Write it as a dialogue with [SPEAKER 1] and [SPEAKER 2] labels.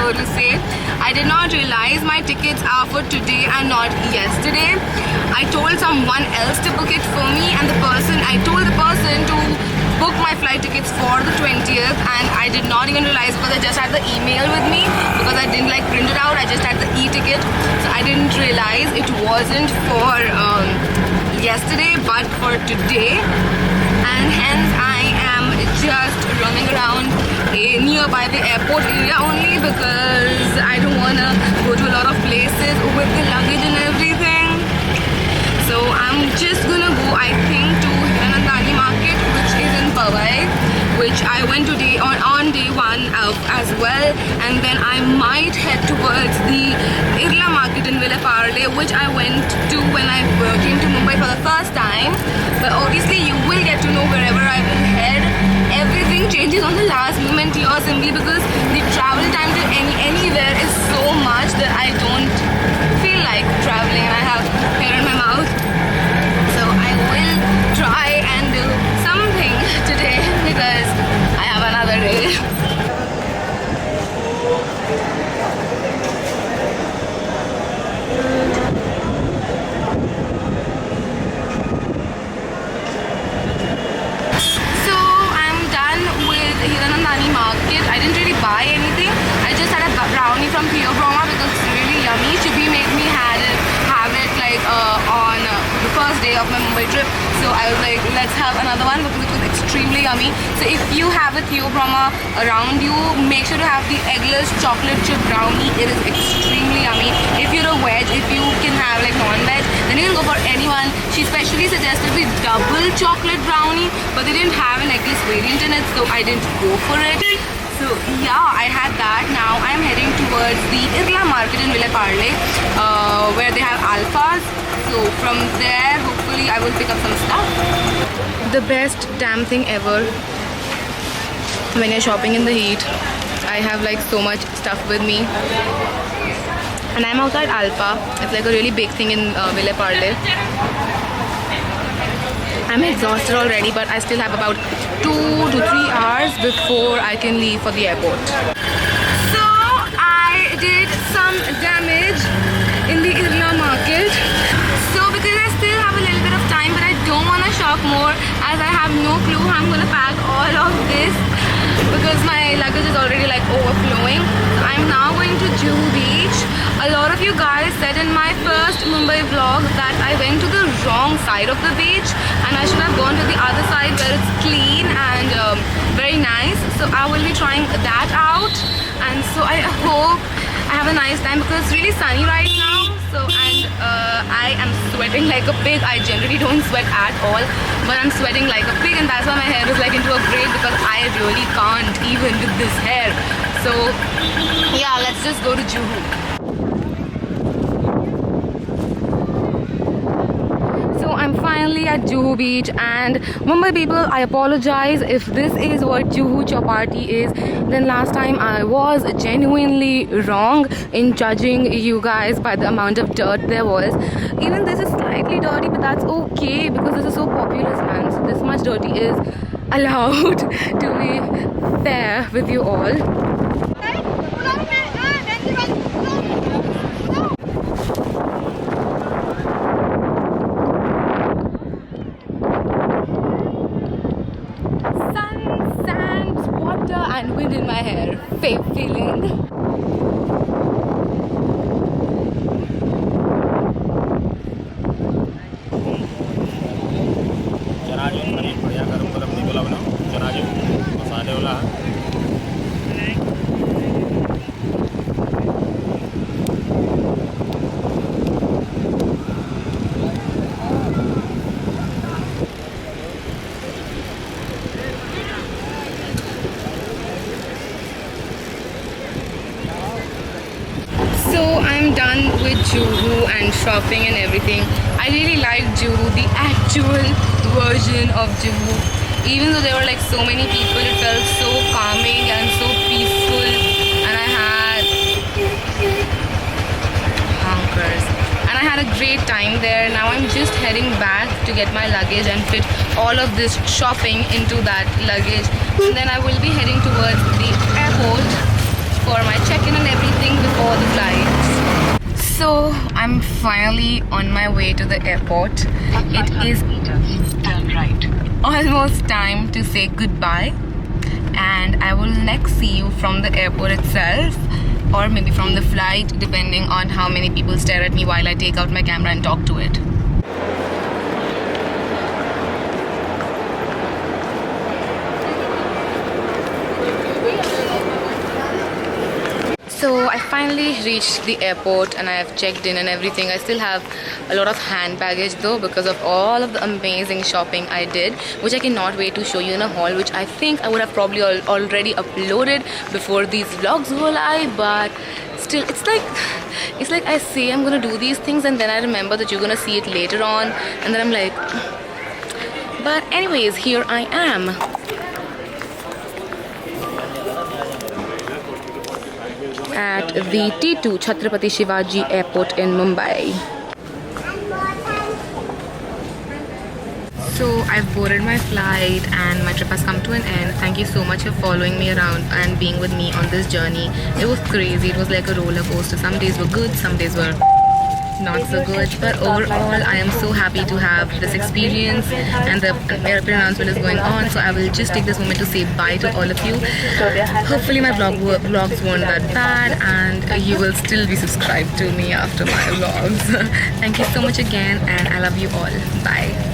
[SPEAKER 1] so to say. I did not realize my tickets are for today and not yesterday. I told someone else to book it for me, and I told the person to book my flight tickets for the 20th, and I did not even realize because I just had the email with me, because I didn't like print it out, I just had the e-ticket, so I didn't realize it wasn't for yesterday but for today, and hence I am just running around nearby the airport area only because I don't want to go to a lot of places with the luggage and everything. So I'm just gonna go, I think, to Hiranandani market, which is in Powai, which I went to on day one as well, and then I might head towards the Irla market in Vile Parle, which I went to when I came to Mumbai for the first time. But obviously you will get to know wherever I will head. Everything changes on the last moment here, simply because the travel time to anywhere is so much that I don't feel like traveling and I have hair in my mouth. So I will try and do something today because I have another day. So I'm done with Hiranandani market. I didn't really buy anything. I just had a brownie from Theo Brahma because it's really yummy. Shubhi made me have it like on the first day of my Mumbai trip. So I was like, let's have another one because it was extremely yummy. So if you have a Theo Brahma around you, make sure to have the eggless chocolate chip brownie. It is extremely yummy. If you're a veg, if you can have like non-veg, then you can go for anyone. She specially suggested the double chocolate brownie, but they didn't have an eggless variant in it, so I didn't go for it. So yeah, I had that. Now I'm heading towards the Irla market in Vile Parle, where they have alphas. So from there, hopefully I will pick up some stuff. The best damn thing ever when you're shopping in the heat. I have like so much stuff with me, and I'm outside Alpha. It's like a really big thing in Vile Parle. I'm exhausted already, but I still have about 2 to 3 hours before I can leave for the airport. So I did some damage in the Irla market. So because I still have a little bit of time, but I don't want to shop more as I have no clue how I'm going to pack all of this because my luggage is already like overflowing. So I'm now going to Juhu Beach. A lot of you guys said in my first Mumbai vlog that I went to the wrong side of the beach and I should have gone to the other side where it's clean and very nice. So I will be trying that out, and so I hope I have a nice time because it's really sunny right now. So I am sweating like a pig. I generally don't sweat at all, but I'm sweating like a pig, and that's why my hair is like into a braid because I really can't even with this hair. So yeah, let's just go to Juhu. I'm finally at Juhu Beach, and Mumbai people, I apologize if this is what Juhu Chowpatty is. Then last time I was genuinely wrong in judging you guys by the amount of dirt there was. Even this is slightly dirty, but that's okay because this is so populous land, so this much dirty is allowed to be fair with you all. And wind in my hair, fave feeling.
[SPEAKER 2] चनाजू बढ़िया गरम निकला बनाओ चनाजू मसाले वाला
[SPEAKER 1] So I'm done with Juhu and shopping and everything. I really liked Juhu, the actual version of Juhu. Even though there were like so many people, it felt so calming and so peaceful. And I had honkers. And I had a great time there. Now I'm just heading back to get my luggage and fit all of this shopping into that luggage. And then I will be heading towards the airport for my check-in and everything before the flight. So I'm finally on my way to the airport. It is almost time to say goodbye, and I will next see you from the airport itself, or maybe from the flight, depending on how many people stare at me while I take out my camera and talk to it. So I finally reached the airport and I have checked in and everything. I still have a lot of hand baggage though, because of all of the amazing shopping I did, which I cannot wait to show you in a haul, which I think I would have probably already uploaded before these vlogs go live. But still, it's like I say I'm gonna do these things and then I remember that you're gonna see it later on, and then I'm like, but anyways, here I am. At the T2 Chhatrapati Shivaji Airport in Mumbai. So I've boarded my flight and my trip has come to an end. Thank you so much for following me around and being with me on this journey. It was crazy. It was like a roller coaster. Some days were good, some days were not so good, but overall I am so happy to have this experience, and the airplane announcement is going on, so I will just take this moment to say bye to all of you. Hopefully my vlogs weren't that bad and you will still be subscribed to me after my vlogs. Thank you so much again, and I love you all. Bye.